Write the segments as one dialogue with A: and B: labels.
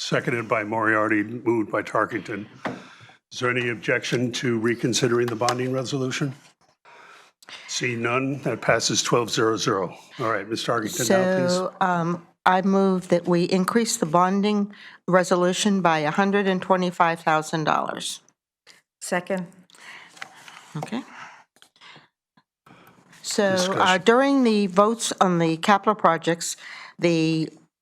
A: Seconded by Moriarty, moved by Tarkington. Is there any objection to reconsidering the bonding resolution? See none, that passes 12-0-0. All right, Ms. Tarkington, now please.
B: So I move that we increase the bonding resolution by $125,000.
C: Second.
B: Okay. So
A: Discussion.
B: during the votes on the capital projects,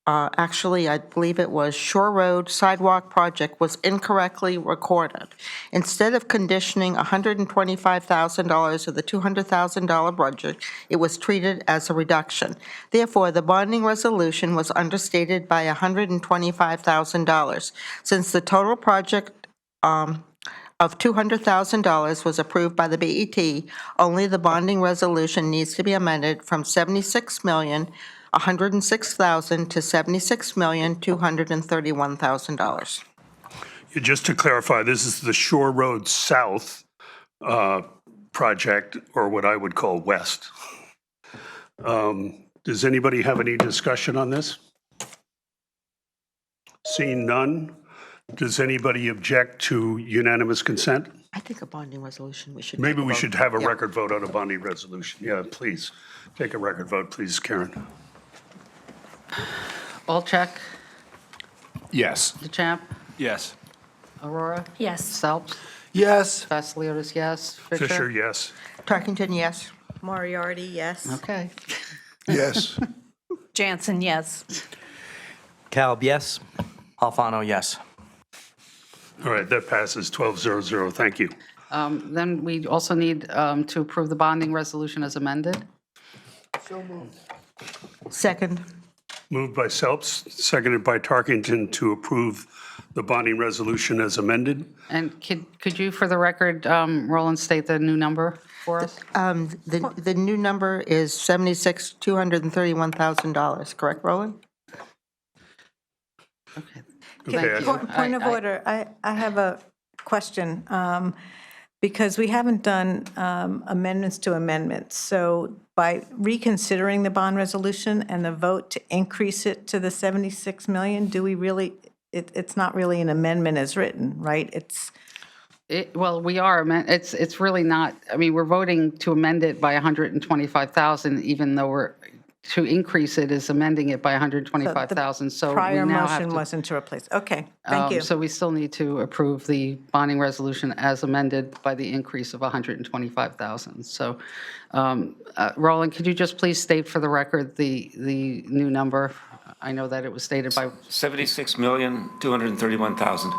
B: actually, I believe it was Shore Road Sidewalk Project was incorrectly recorded. Instead of conditioning $125,000 of the $200,000 budget, it was treated as a reduction. Therefore, the bonding resolution was understated by $125,000. Since the total project of $200,000 was approved by the BET, only the bonding resolution needs to be amended from $76,106,000 to $76,231,000.
A: Just to clarify, this is the Shore Road South project, or what I would call West. Does anybody have any discussion on this? Seeing none, does anybody object to unanimous consent?
B: I think a bonding resolution, we should.
A: Maybe
B: take a
A: we
B: vote.
A: should have a
B: Yeah.
A: record vote on a bonding resolution. Yeah, please, take a record vote, please, Karen.
D: Olczak,
E: Yes.
D: DeChamp,
E: Yes.
D: Aurora,
C: Yes.
D: Selps,
E: Yes.
D: Vasiliotis, yes.
A: Fisher, yes.
B: Tarkington, yes.
C: Moriarty, yes.
D: Okay.
E: Yes.
C: Jansen, yes.
F: Calb, yes. Alfano, yes.
A: All right, that passes 12-0-0. Thank you.
D: Then we also need to approve the bonding resolution as amended.
B: Second.
A: Moved by Selps, seconded by Tarkington to approve the bonding resolution as amended.
D: And could you, for the record, Roland, state the new number for us?
B: The new number is $76,231,000, correct, Roland?
D: Okay.
A: Okay,
D: Thank you.
C: Point of order, I have a question, because we haven't done amendments to amendments. So by reconsidering the bond resolution and the vote to increase it to the 76 million, do we really, it's not really an amendment as written, right? It's,
D: Well, we are, it's really not, I mean, we're voting to amend it by 125,000, even though we're, to increase it is amending it by 125,000, so we
C: prior
D: now have
C: motion
D: to.
C: wasn't to replace. Okay, thank you.
D: So we still need to approve the bonding resolution as amended by the increase of 125,000. So, Roland, could you just please state for the record the new number? I know that it was stated by,
G: 76,231,000.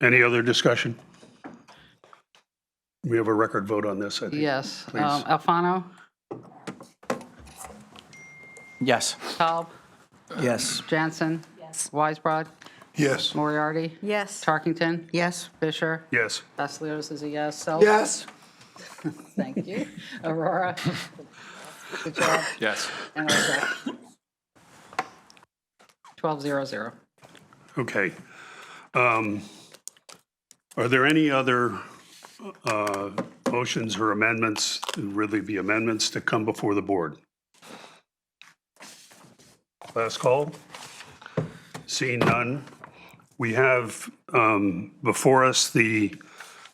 A: Any other discussion? We have a record vote on this, I think.
D: yes.
A: Please.
D: Alfano,
F: Yes.
D: Kalb,
F: Yes.
D: Jansen. Yes. Weisbrod,
E: Yes.
D: Moriarty,
C: Yes.
D: Tarkington,
B: Yes.
D: Fisher.
A: Yes.
D: Vasiliotis is a yes. Self?
E: Yes.
D: Thank you. Aurora. Good job.
E: Yes.
D: And Olczak. 12-0-0.
A: Okay. Are there any other motions or amendments, really be amendments, to come before the board? Last call? Seeing none, we have before us the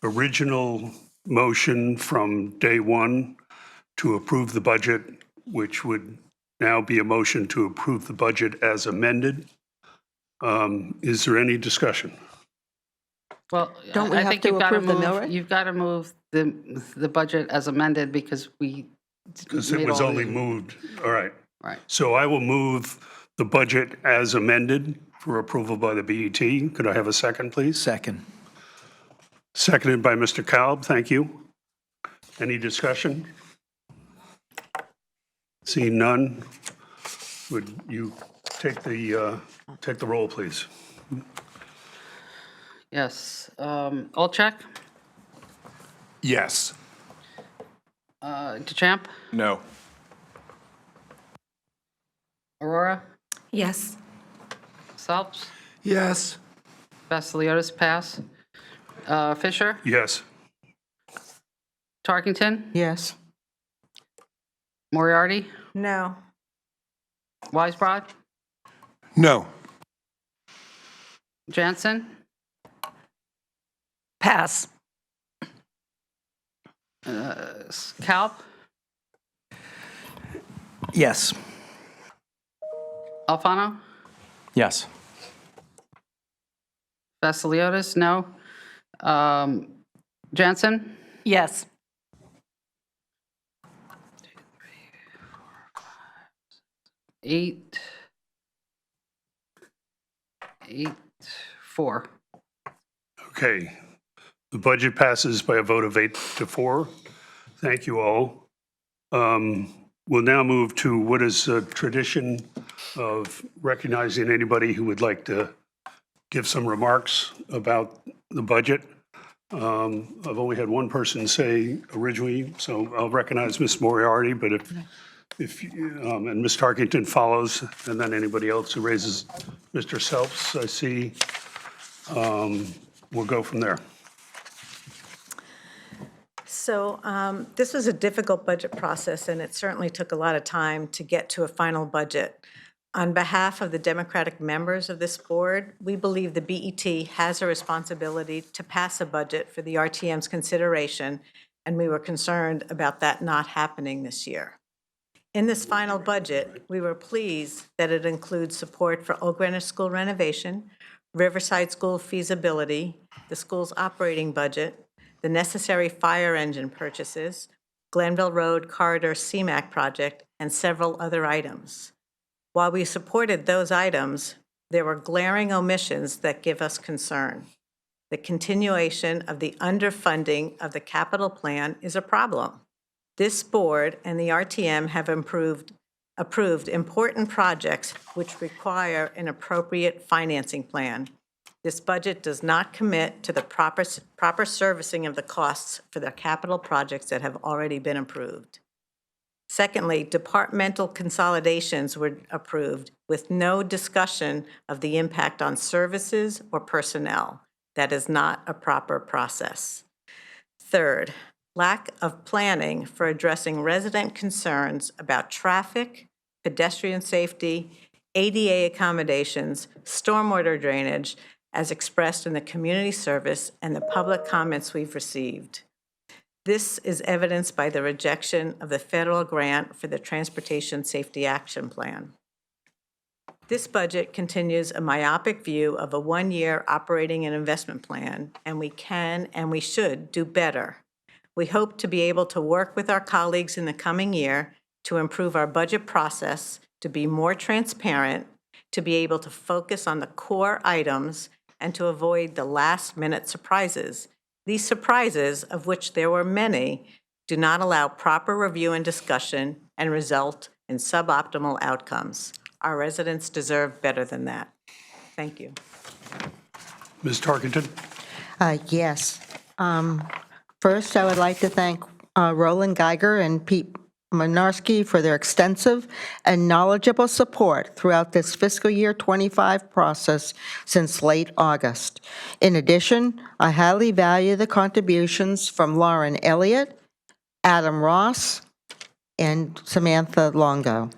A: original motion from day one to approve the budget, which would now be a motion to approve the budget as amended. Is there any discussion?
D: Well,
B: Don't we
D: I
B: have
D: think
B: to
D: you've got to
B: approve the mill
D: move,
B: rate?
D: you've got to move the budget as amended because we
A: Because it
D: made
A: was
D: all
A: only
D: the-
A: moved, all right.
D: Right.
A: So I will move the budget as amended for approval by the BET. Could I have a second, please?
F: Second.
A: Seconded by Mr. Kalb, thank you. Any discussion? Seeing none, would you take the roll, please?
D: Yes. Olczak,
E: Yes.
D: DeChamp,
E: No.
D: Aurora,
C: Yes.
D: Selps,
E: Yes.
D: Vasiliotis, pass. Fisher,
A: Yes.
D: Tarkington,
B: Yes.
D: Moriarty,
C: No.
D: Weisbrod,
E: No.
D: Jansen?
G: Pass.
D: Kalb?
F: Yes.
D: Alfano?
F: Yes.
D: Vasiliotis? No. Jansen?
G: Yes.
D: Eight, 4.
A: Okay. The budget passes by a vote of 8-4. Thank you all. We'll now move to what is a tradition of recognizing anybody who would like to give some remarks about the budget. I've only had one person say originally, so I'll recognize Ms. Moriarty, but and Ms. Tarkington follows, and then anybody else who raises Mr. Selfs, I see, we'll go from there.
C: So this was a difficult budget process, and it certainly took a lot of time to get to a final budget. On behalf of the Democratic members of this board, we believe the BET has a responsibility to pass a budget for the RTM's consideration, and we were concerned about that not happening this year. In this final budget, we were pleased that it includes support for Old Greenwich School renovation, Riverside School feasibility, the school's operating budget, the necessary fire engine purchases, Glenville Road Corridor CMAQ project, and several other items. While we supported those items, there were glaring omissions that give us concern. The continuation of the underfunding of the capital plan is a problem. This board and the RTM have approved important projects which require an appropriate financing plan. This budget does not commit to the proper servicing of the costs for the capital projects that have already been approved. Secondly, departmental consolidations were approved with no discussion of the impact on services or personnel. That is not a proper process. Third, lack of planning for addressing resident concerns about traffic, pedestrian safety, ADA accommodations, stormwater drainage, as expressed in the community service and the public comments we've received. This is evidenced by the rejection of the federal grant for the Transportation Safety Action Plan. This budget continues a myopic view of a one-year operating and investment plan, and we can and we should do better. We hope to be able to work with our colleagues in the coming year to improve our budget process, to be more transparent, to be able to focus on the core items, and to avoid the last-minute surprises. These surprises, of which there were many, do not allow proper review and discussion and result in suboptimal outcomes. Our residents deserve better than that. Thank you.
A: Ms. Tarkington?
B: Yes. First, I would like to thank Roland Geiger and Pete Mynarski for their extensive and knowledgeable support throughout this fiscal year 25 process since late August. In addition, I highly value the contributions from Lauren Elliott, Adam Ross, and Samantha Longo.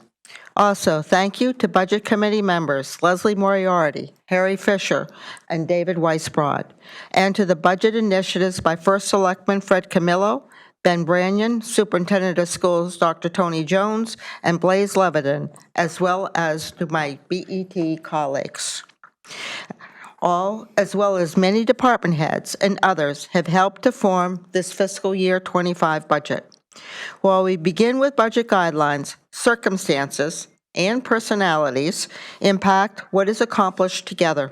B: Also, thank you to Budget Committee members Leslie Moriarty, Harry Fisher, and David Weisbrod, and to the budget initiatives by First Selectman Fred Camillo, Ben Branyon, Superintendent of Schools Dr. Tony Jones, and Blaise Levitin, as well as to my BET colleagues. All, as well as many department heads and others, have helped to form this fiscal year 25 budget. While we begin with budget guidelines, circumstances and personalities impact what is accomplished together.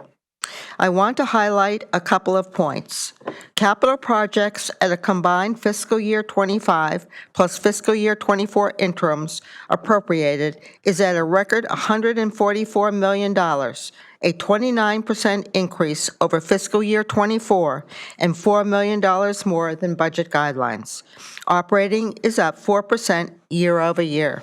B: I want to highlight a couple of points. Capital projects at a combined fiscal year 25 plus fiscal year 24 interims appropriated is at a record $144 million, a 29% increase over fiscal year 24 and $4 million more than budget guidelines. Operating is up 4% year over year.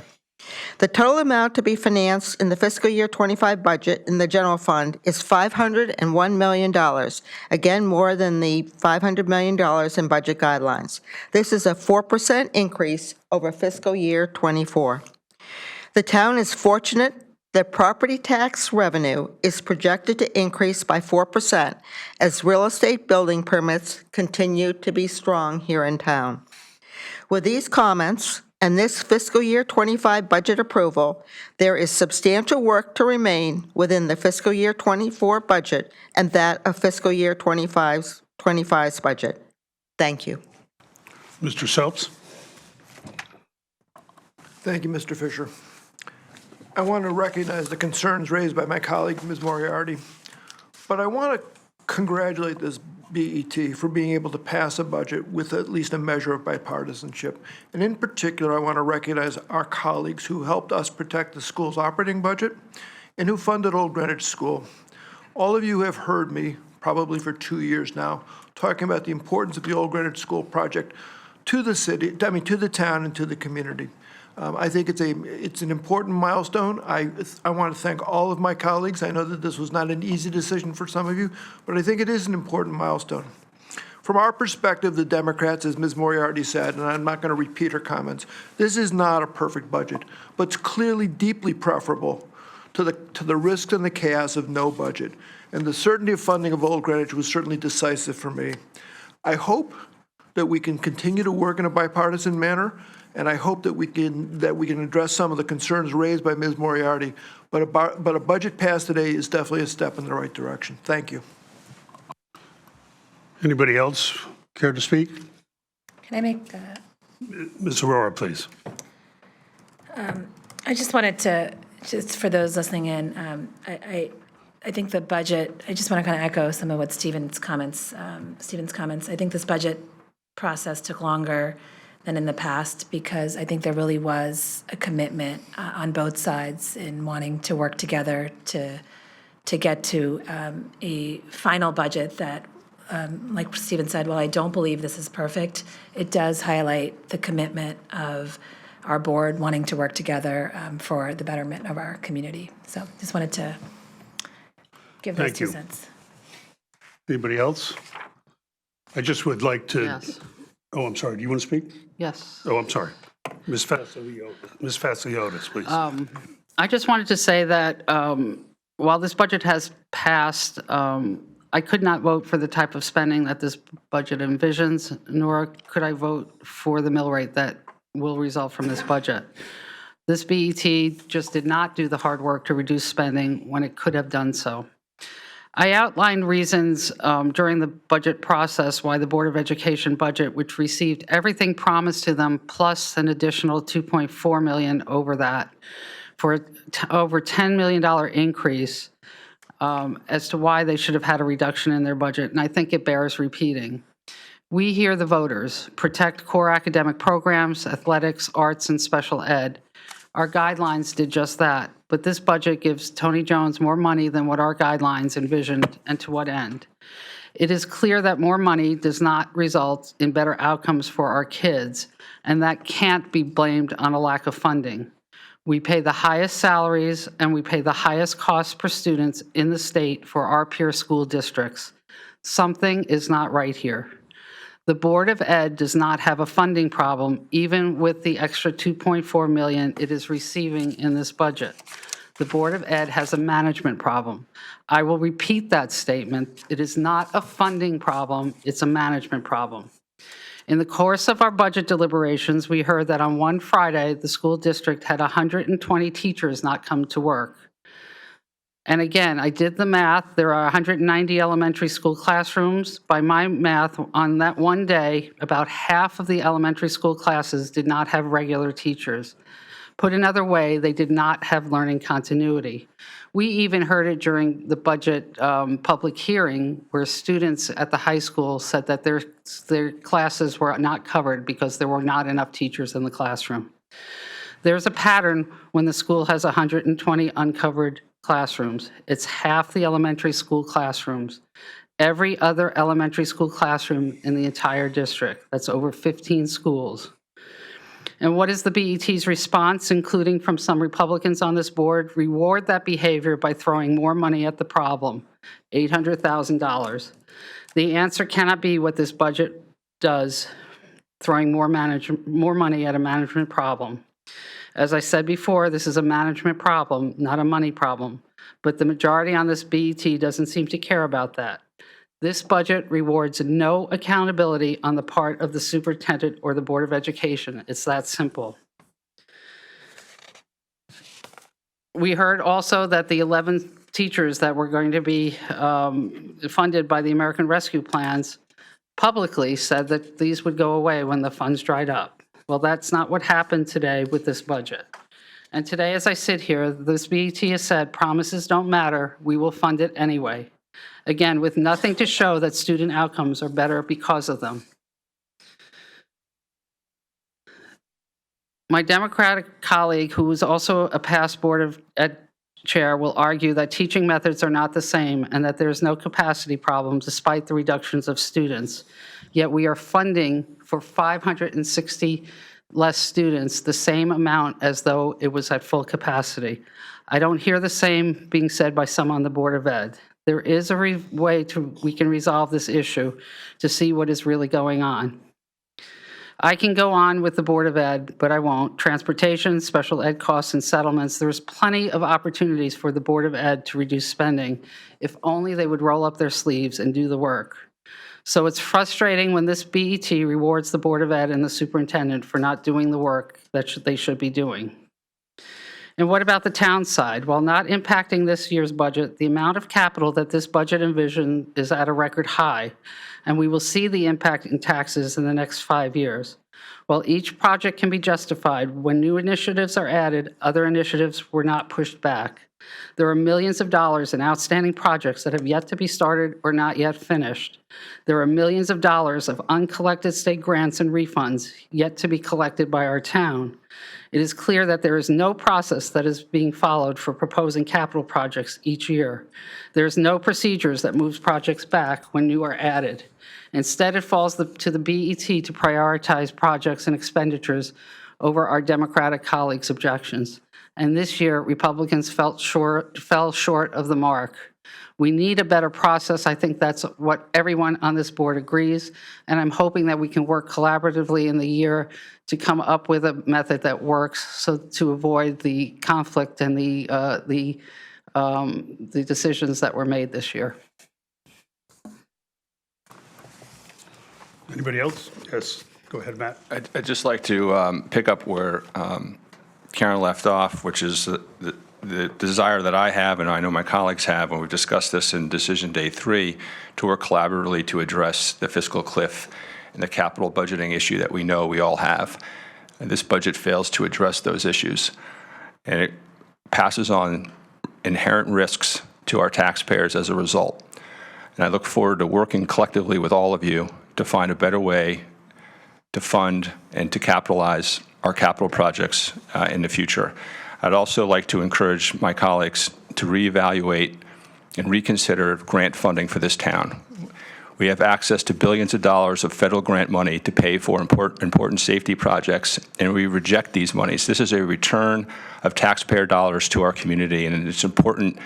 B: The total amount to be financed in the fiscal year 25 budget in the general fund is $501 million, again more than the $500 million in budget guidelines. This is a 4% increase over fiscal year 24. The town is fortunate The property tax revenue is projected to increase by 4% as real estate building permits continue to be strong here in town. With these comments and this fiscal year 25 budget approval, there is substantial work to remain within the fiscal year 24 budget and that of fiscal year 25's budget. Thank you.
A: Mr. Phelps?
E: Thank you, Mr. Fisher. I want to recognize the concerns raised by my colleague, Ms. Moriarty, but I want to congratulate this BET for being able to pass a budget with at least a measure of bipartisanship. And in particular, I want to recognize our colleagues who helped us protect the school's operating budget and who funded Old Greenwich School. All of you have heard me, probably for 2 years now, talking about the importance of the Old Greenwich School project to the city, to the town and to the community. I think it's an important milestone. I want to thank all of my colleagues. I know that this was not an easy decision for some of you, but I think it is an important milestone. From our perspective, the Democrats, as Ms. Moriarty said, and I'm not going to repeat her comments, this is not a perfect budget, but it's clearly deeply preferable to the risks and the chaos of no budget. And the certainty of funding of Old Greenwich was certainly decisive for me. I hope that we can continue to work in a bipartisan manner, and I hope that we can address some of the concerns raised by Ms. Moriarty. But a budget passed today is definitely a step in the right direction. Thank you.
A: Anybody else care to speak?
G: Can I make,
A: Ms. Aurora, please.
G: I just wanted to, just for those listening in, I think the budget, I just want to kind of echo some of what Stephen's comments. I think this budget process took longer than in the past because I think there really was a commitment on both sides in wanting to work together to get to a final budget that, like Stephen said, while I don't believe this is perfect, it does highlight the commitment of our board wanting to work together for the betterment of our community. So just wanted to give those
A: Thank
G: 2
A: you.
G: cents.
A: Anybody else? I just would like to.
D: Yes.
A: Oh, I'm sorry. Do you want to speak?
D: Yes.
A: Oh, I'm sorry. Ms. Fasciotis, please.
D: I just wanted to say that while this budget has passed, I could not vote for the type of spending that this budget envisions, nor could I vote for the mill rate that will result from this budget. This BET just did not do the hard work to reduce spending when it could have done so. I outlined reasons during the budget process why the Board of Education budget, which received everything promised to them plus an additional $2.4 million over that, for over $10 million increase, as to why they should have had a reduction in their budget, and I think it bears repeating. We hear the voters, protect core academic programs, athletics, arts, and special ed. Our guidelines did just that, but this budget gives Tony Jones more money than what our guidelines envisioned, and to what end? It is clear that more money does not result in better outcomes for our kids, and that can't be blamed on a lack of funding. We pay the highest salaries and we pay the highest costs per students in the state for our peer school districts. Something is not right here. The Board of Ed does not have a funding problem, even with the extra $2.4 million it is receiving in this budget. The Board of Ed has a management problem. I will repeat that statement. It is not a funding problem, it's a management problem. In the course of our budget deliberations, we heard that on one Friday, the school district had 120 teachers not come to work. And again, I did the math. There are 190 elementary school classrooms. By my math, on that one day, about half of the elementary school classes did not have regular teachers. Put another way, they did not have learning continuity. We even heard it during the budget public hearing where students at the high school said that their classes were not covered because there were not enough teachers in the classroom. There's a pattern when the school has 120 uncovered classrooms. It's half the elementary school classrooms. Every other elementary school classroom in the entire district, that's over 15 schools. And what is the BET's response, including from some Republicans on this board? Reward that behavior by throwing more money at the problem, $800,000. The answer cannot be what this budget does, throwing more money at a management problem. As I said before, this is a management problem, not a money problem, but the majority on this BET doesn't seem to care about that. This budget rewards no accountability on the part of the superintendent or the Board of Education. It's that simple. We heard also that the 11 teachers that were going to be funded by the American Rescue Plans publicly said that these would go away when the funds dried up. Well, that's not what happened today with this budget. And today, as I sit here, this BET has said promises don't matter, we will fund it anyway. Again, with nothing to show that student outcomes are better because of them. My Democratic colleague, who is also a past Board of Ed chair, will argue that teaching methods are not the same and that there's no capacity problem despite the reductions of students. Yet we are funding for 560 less students the same amount as though it was at full capacity. I don't hear the same being said by some on the Board of Ed. There is a way we can resolve this issue to see what is really going on. I can go on with the Board of Ed, but I won't. Transportation, special ed costs, and settlements, there's plenty of opportunities for the Board of Ed to reduce spending if only they would roll up their sleeves and do the work. So it's frustrating when this BET rewards the Board of Ed and the superintendent for not doing the work that they should be doing. And what about the town side? While not impacting this year's budget, the amount of capital that this budget envisioned is at a record high, and we will see the impact in taxes in the next 5 years. While each project can be justified, when new initiatives are added, other initiatives were not pushed back. There are millions of dollars in outstanding projects that have yet to be started or not yet finished. There are millions of dollars of uncollected state grants and refunds yet to be collected by our town. It is clear that there is no process that is being followed for proposing capital projects each year. There is no procedures that moves projects back when new are added. Instead, it falls to the BET to prioritize projects and expenditures over our Democratic colleagues' objections. And this year, Republicans fell short of the mark. We need a better process. I think that's what everyone on this board agrees, and I'm hoping that we can work collaboratively in the year to come up with a method that works so to avoid the conflict and the decisions that were made this year.
A: Anybody else? Yes, go ahead, Matt.
H: I'd just like to pick up where Karen left off, which is the desire that I have, and I know my colleagues have, and we've discussed this in Decision Day 3, to work collaboratively to address the fiscal cliff and the capital budgeting issue that we know we all have. And this budget fails to address those issues, and it passes on inherent risks to our taxpayers as a result. And I look forward to working collectively with all of you to find a better way to fund and to capitalize our capital projects in the future. I'd also like to encourage my colleagues to reevaluate and reconsider grant funding for this town. We have access to billions of dollars of federal grant money to pay for important safety projects, and we reject these monies. This is a return of taxpayer dollars to our community, and it's important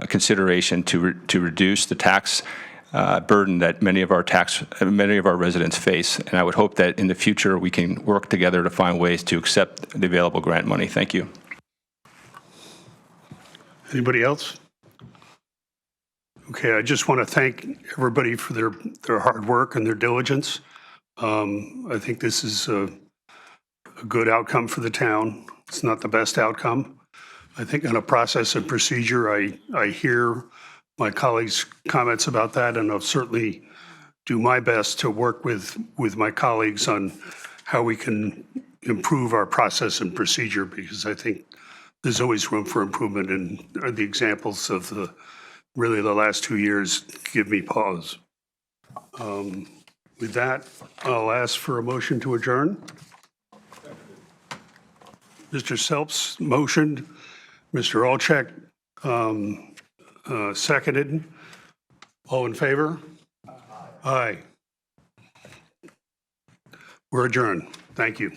H: consideration to reduce the tax burden that many of our residents face. And I would hope that in the future we can work together to find ways to accept the available grant money. Thank you.
A: Anybody else? Okay, I just want to thank everybody for their hard work and their diligence. I think this is a good outcome for the town. It's not the best outcome. I think on a process and procedure, I hear my colleagues' comments about that, and I'll certainly do my best to work with my colleagues on how we can improve our process and procedure, because I think there's always room for improvement, and the examples of the last 2 years give me pause. With that, I'll ask for a motion to adjourn. Mr. Selps motioned, Mr. Olczak seconded. All in favor? Aye. We're adjourned. Thank you.